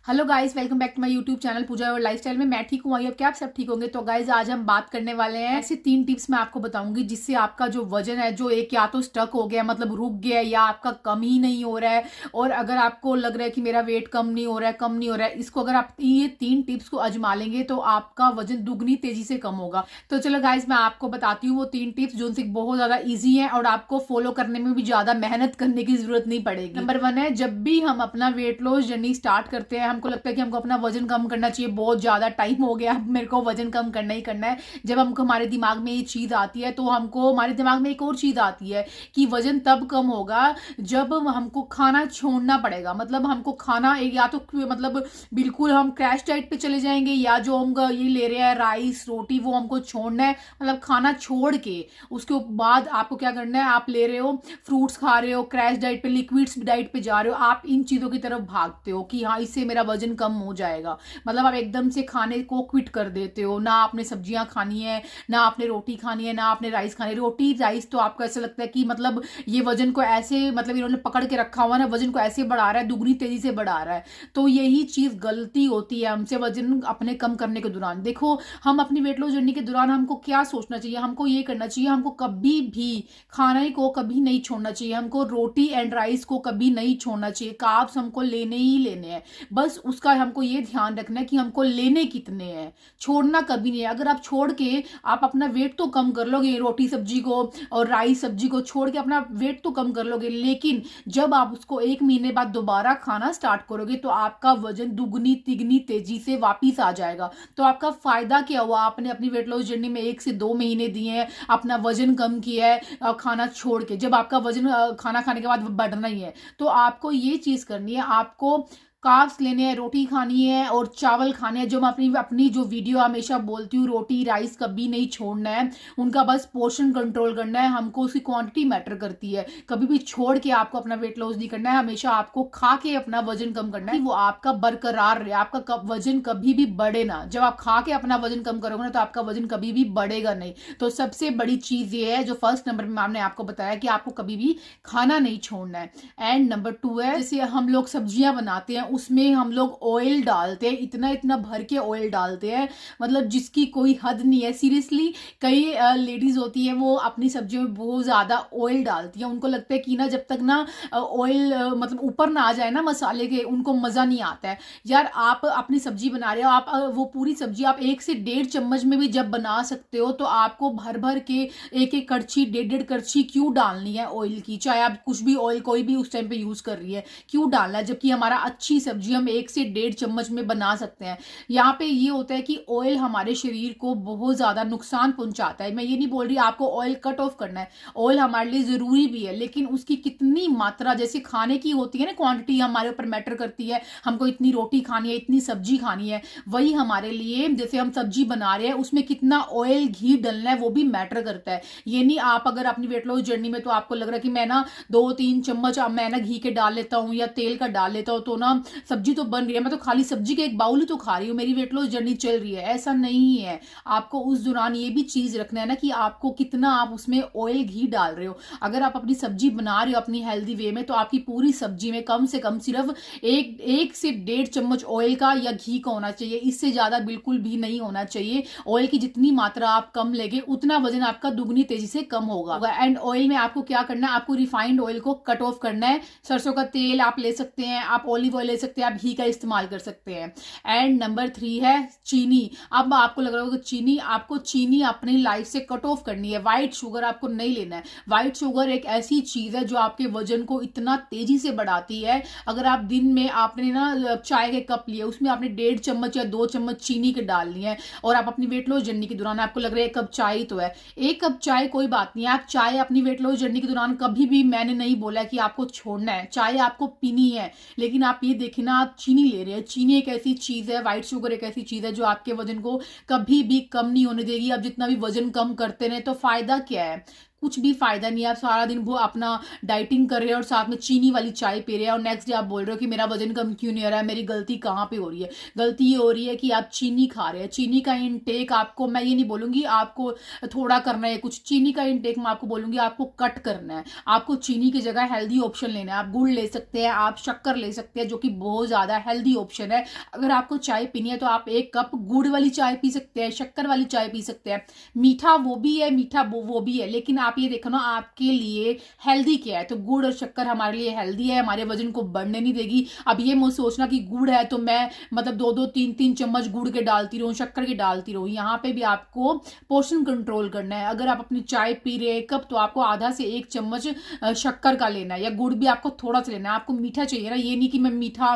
Hello guys, welcome back to my YouTube channel Pooja और lifestyle में। मैं ठीक हूँ, आई होप कि आप सब ठीक होंगे। तो गाइस आज हम बात करने वाले हैं ऐसे 3 टिप्स मैं आपको बताऊंगी जिससे आपका जो वजन है जो एक या तो स्टक हो गया मतलब रुक गया या आपका कम ही नहीं हो रहा है, और अगर आपको लग रहा है कि मेरा वेट कम नहीं हो रहा है कम नहीं हो रहा है, इसको अगर आप ये 3 टिप्स को आजमा लेंगे तो आपका वजन दुगनी तेजी से कम होगा। तो चलो गाइस मैं आपको बताती हूँ वो 3 टिप्स जो बहुत ज्यादा ईजी है और आपको फॉलो करने में भी ज्यादा मेहनत करने की जरूरत नहीं पड़ेगी। नंबर 1 है, जब भी हम अपना वेट लॉस जर्नी स्टार्ट करते हैं हमको लगता है कि हमको अपना वजन कम करना चाहिए, बहुत ज्यादा टाइम हो गया, मेरे को वजन कम करना ही करना है। जब हमको हमारे दिमाग में ये चीज आती है तो हमको हमारे दिमाग में एक और चीज आती है कि वजन तब कम होगा जब हमको खाना छोड़ना पड़ेगा। मतलब हमको खाना या तो मतलब बिल्कुल हम क्रैश डाइट पे चले जाएंगे, या जो हम ये ले रहे हैं राइस रोटी वो हमको छोड़ना है। मतलब खाना छोड़ के उसके बाद आपको क्या करना है, आप ले रहे हो फ्रूट्स खा रहे हो, क्रैश डाइट पे लिक्विड्स डाइट पे जा रहे हो, आप इन चीजों की तरफ भागते हो कि हाँ इससे मेरा वजन कम हो जाएगा। मतलब आप एकदम से खाने को क्विट कर देते हो, ना आपने सब्जियां खानी है, ना आपने रोटी खानी है, ना आपने राइस खानी है। रोटी राइस तो आपको ऐसा लगता है कि मतलब ये वजन को ऐसे मतलब इन्होंने पकड़ के रखा हुआ ना, वजन को ऐसे बढ़ा रहा है, दुगनी तेजी से बढ़ा रहा है। तो यही चीज गलती होती है हमसे वजन अपने कम करने के दौरान। देखो हम अपनी वेट लॉस जर्नी के दौरान हमको क्या सोचना चाहिए, हमको ये करना चाहिए, हमको कभी भी खाने को कभी नहीं छोड़ना चाहिए, हमको रोटी एंड राइस को कभी नहीं छोड़ना चाहिए। कार्ब्स हमको लेने ही लेने हैं, बस उसका हमको ये ध्यान रखना है कि हमको लेने कितने हैं, छोड़ना कभी नहीं है। अगर आप छोड़ के आप अपना वेट तो कम कर लोगे, रोटी सब्जी को और राइस सब्जी को छोड़ के अपना वेट तो कम कर लोगे, लेकिन जब आप उसको 1 महीने बाद दोबारा खाना स्टार्ट करोगे तो आपका वजन दुगनी तिगनी तेजी से वापिस आ जाएगा। तो आपका फायदा क्या हुआ, आपने अपनी वेट लॉस जर्नी में 1 से 2 महीने दिए हैं, अपना वजन कम किया है खाना छोड़ के। जब आपका वजन खाना खाने के बाद बढ़ना ही है तो आपको ये चीज करनी है, आपको कार्ब्स लेने हैं, रोटी खानी है और चावल खाने हैं। जो मैं अपनी अपनी जो वीडियो हमेशा बोलती हूँ, रोटी राइस कभी नहीं छोड़ना है, उनका बस पोर्शन कंट्रोल करना है, हमको उसकी क्वांटिटी मैटर करती है। कभी भी छोड़ के आपको अपना वेट लॉस नहीं करना है, हमेशा आपको खा के अपना वजन कम करना है, वो आपका बरकरार रहे, आपका वजन कभी भी बढ़े ना। जब आप खा के अपना वजन कम करोगे ना तो आपका वजन कभी भी बढ़ेगा नहीं। तो सबसे बड़ी चीज ये है जो फर्स्ट नंबर में हमने आपको बताया कि आपको कभी भी खाना नहीं छोड़ना है। एंड नंबर 2 है, जैसे हम लोग सब्जियां बनाते हैं उसमें हम लोग ऑयल डालते हैं, इतना इतना भर के ऑयल डालते हैं, मतलब जिसकी कोई हद नहीं है। सीरियसली कई लेडीज होती है वो अपनी सब्जियों में बहुत ज्यादा ऑयल डालती है, उनको लगता है कि ना जब तक ना ऑयल मतलब ऊपर ना आ जाए ना मसाले के उनको मजा नहीं आता है। यार आप अपनी सब्जी बना रहे हो, आप वो पूरी सब्जी आप 1 से 1.5 चम्मच में भी जब बना सकते हो तो आपको भर भर के 1 कड़छी 1.5 कड़छी क्यों डालनी है ऑयल की। चाहे आप कुछ भी ऑयल कोई भी उस टाइम पे यूज कर रही है, क्यों डालना है, जबकि हमारा अच्छी सब्जी हम 1 से 1.5 चम्मच में बना सकते हैं। यहाँ पे ये होता है कि ऑयल हमारे शरीर को बहुत ज्यादा नुकसान पहुंचाता है। मैं ये नहीं बोल रही आपको ऑयल कट ऑफ करना है, ऑयल हमारे लिए जरूरी भी है, लेकिन उसकी कितनी मात्रा जैसे खाने की होती है ना, क्वांटिटी हमारे ऊपर मैटर करती है। हमको इतनी रोटी खानी है, इतनी सब्जी खानी है, वही हमारे लिए जैसे हम सब्जी बना रहे हैं उसमें कितना ऑयल घी डलना है वो भी मैटर करता है। ये नहीं आप अगर अपनी वेट लॉस जर्नी में तो आपको लग रहा है कि मैं ना 2-3 चम्मच मैं ना घी के डाल लेता हूँ या तेल का डाल लेता हूँ तो ना सब्जी तो बन रही है, मैं तो खाली सब्जी के एक बाउल ही तो खा रही हूँ, मेरी वेट लॉस जर्नी चल रही है। ऐसा नहीं है, आपको उस दौरान ये भी चीज रखना है ना कि आपको कितना आप उसमें ऑयल घी डाल रहे हो। अगर आप अपनी सब्जी बना रहे हो अपनी हेल्दी वे में तो आपकी पूरी सब्जी में कम से कम सिर्फ 1 से 1.5 चम्मच ऑयल का या घी का होना चाहिए, इससे ज्यादा बिल्कुल भी नहीं होना चाहिए। ऑयल की जितनी मात्रा आप कम लेंगे उतना वजन आपका दुगनी तेजी से कम होगा। एंड ऑयल में आपको क्या करना है, आपको रिफाइंड ऑयल को कट ऑफ करना है। सरसों का तेल आप ले सकते हैं, आप ऑलिव ऑयल ले सकते हैं, आप घी का इस्तेमाल कर सकते हैं। एंड नंबर 3 है चीनी। अब आपको लग रहा होगा चीनी, आपको चीनी अपनी लाइफ से कट ऑफ करनी है, व्हाइट शुगर आपको नहीं लेना है। व्हाइट शुगर एक ऐसी चीज है जो आपके वजन को इतना तेजी से बढ़ाती है। अगर आप दिन में आपने ना चाय के कप लिए उसमें आपने 1.5 चम्मच या 2 चम्मच चीनी के डाल लिए और आप अपनी वेट लॉस जर्नी के दौरान आपको लग रहा है 1 कप चाय तो है, 1 कप चाय कोई बात नहीं है। आप चाय अपनी वेट लॉस जर्नी के दौरान कभी भी मैंने नहीं बोला कि आपको छोड़ना है, चाय आपको पीनी है, लेकिन आप ये देखिए ना आप चीनी ले रहे हैं। चीनी एक ऐसी चीज है, व्हाइट शुगर एक ऐसी चीज है जो आपके वजन को कभी भी कम नहीं होने देगी। आप जितना भी वजन कम करते रहे तो फायदा क्या है, कुछ भी फायदा नहीं है। आप सारा दिन वो अपना डाइटिंग कर रहे हैं और साथ में चीनी वाली चाय पी रहे हैं और नेक्स्ट डे आप बोल रहे हो कि मेरा वजन कम क्यों नहीं हो रहा है, मेरी गलती कहाँ पे हो रही है। गलती ये हो रही है कि आप चीनी खा रहे हैं। चीनी का इनटेक आपको, मैं ये नहीं बोलूंगी आपको थोड़ा करना है कुछ, चीनी का इनटेक मैं आपको बोलूंगी आपको कट करना है। आपको चीनी की जगह हेल्दी ऑप्शन लेना है। आप गुड़ ले सकते हैं, आप शक्कर ले सकते हैं, जो कि बहुत ज्यादा हेल्दी ऑप्शन है। अगर आपको चाय पीनी है तो आप 1 कप गुड़ वाली चाय पी सकते हैं, शक्कर वाली चाय पी सकते हैं। मीठा वो भी है, मीठा वो भी है, लेकिन आप ये देखो ना आपके लिए हेल्दी क्या है। तो गुड़ और शक्कर हमारे लिए हेल्दी है, हमारे वजन को बढ़ने नहीं देगी। अब ये मत सोचना कि गुड़ है तो मैं मतलब 2-2 3-3 चम्मच गुड़ के डालती रहूं, शक्कर के डालती रहूं। यहाँ पे भी आपको पोर्शन कंट्रोल करना है। अगर आप अपनी चाय पी रहे हैं कप, तो आपको आधा से 1 चम्मच शक्कर का लेना है, या गुड़ भी आपको थोड़ा सा लेना है। आपको मीठा चाहिए ना, ये नहीं कि मैं मीठा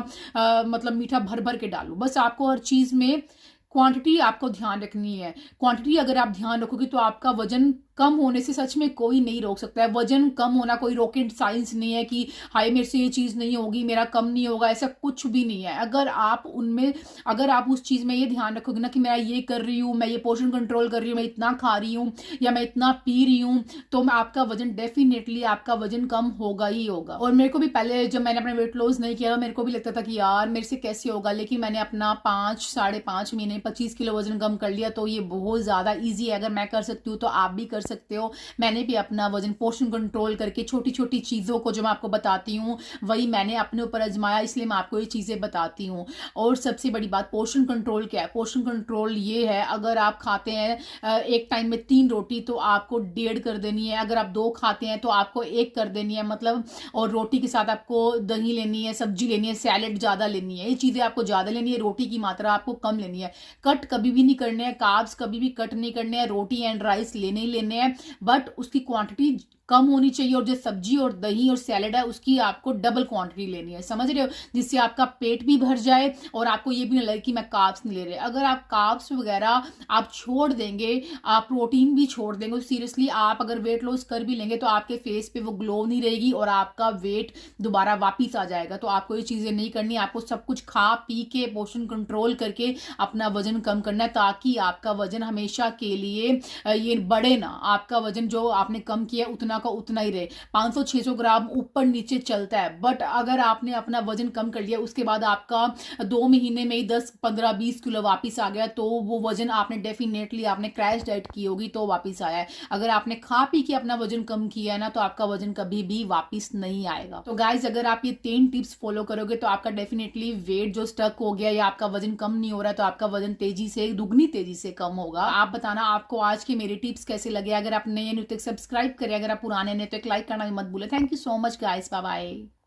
मतलब मीठा भर भर के डालूं। बस आपको हर चीज में क्वांटिटी आपको ध्यान रखनी है। क्वांटिटी अगर आप ध्यान रखोगे तो आपका वजन कम होने से सच में कोई नहीं रोक सकता है। वजन कम होना कोई रॉकेट साइंस नहीं है कि हाय मेरे से ये चीज नहीं होगी, मेरा कम नहीं होगा, ऐसा कुछ भी नहीं है। अगर आप उस चीज में ये ध्यान रखोगे ना कि मैं ये कर रही हूँ, मैं ये पोर्शन कंट्रोल कर रही हूँ, मैं इतना खा रही हूँ या मैं इतना पी रही हूँ, तो आपका वजन डेफिनेटली आपका वजन कम होगा ही होगा। और मेरे को भी पहले जब मैंने अपना वेट लॉस नहीं किया, मेरे को भी लगता था कि यार मेरे से कैसे होगा, लेकिन मैंने अपना 5-5.5 महीने 25 किलो वजन कम कर लिया। तो ये बहुत ज्यादा ईजी है, अगर मैं कर सकती हूँ तो आप भी कर सकते हो। मैंने भी अपना वजन पोर्शन कंट्रोल करके छोटी छोटी चीजों को जो मैं आपको बताती हूँ वही मैंने अपने ऊपर आजमाया, इसलिए मैं आपको ये चीजें बताती हूँ। और सबसे बड़ी बात, पोर्शन कंट्रोल क्या है? पोर्शन कंट्रोल ये है, अगर आप खाते हैं एक टाइम में 3 रोटी तो आपको 1.5 कर देनी है। अगर आप 2 खाते हैं तो आपको 1 कर देनी है, मतलब। और रोटी के साथ आपको दही लेनी है, सब्जी लेनी है, सैलेड ज्यादा लेनी है। ये चीजें आपको ज्यादा लेनी है, रोटी की मात्रा आपको कम लेनी है। कट कभी भी नहीं करने हैं, कार्ब्स कभी भी कट नहीं करने हैं। रोटी एंड राइस लेने ही लेने हैं, बट उसकी क्वांटिटी कम होनी चाहिए। और जो सब्जी और दही और सैलेड है उसकी आपको डबल क्वांटिटी लेनी है, समझ रहे हो? जिससे आपका पेट भी भर जाए और आपको ये भी नहीं लगे कि मैं कार्ब्स नहीं ले रहे। अगर आप कार्ब्स वगैरह आप छोड़ देंगे, आप प्रोटीन भी छोड़ देंगे, सीरियसली आप अगर वेट लॉस कर भी लेंगे तो आपके फेस पे वो ग्लो नहीं रहेगी और आपका वेट दोबारा वापिस आ जाएगा। तो आपको ये चीजें नहीं करनी, आपको सब कुछ खा पी के पोर्शन कंट्रोल करके अपना वजन कम करना है, ताकि आपका वजन हमेशा के लिए ये बढ़े ना। आपका वजन जो आपने कम किया उतना का उतना ही रहे। 500-600 ग्राम ऊपर नीचे चलता है, बट अगर आपने अपना वजन कम कर लिया उसके बाद आपका 2 महीने में ही 10-15-20 किलो वापिस आ गया, तो वो वजन आपने डेफिनेटली आपने क्रैश डाइट की होगी तो वापिस आया है। अगर आपने खा पी के अपना वजन कम किया है ना, तो आपका वजन कभी भी वापिस नहीं आएगा। तो गाइज अगर आप ये 3 टिप्स फॉलो करोगे तो आपका डेफिनेटली वेट जो स्टक हो गया या आपका वजन कम नहीं हो रहा है, तो आपका वजन तेजी से, दुगनी तेजी से कम होगा। आप बताना आपको आज के मेरे टिप्स कैसे लगे। अगर आप नए हैं तो सब्सक्राइब करें, अगर आप पुराने हैं तो एक लाइक करना भी मत भूलें। Thank you so much guys, bye bye.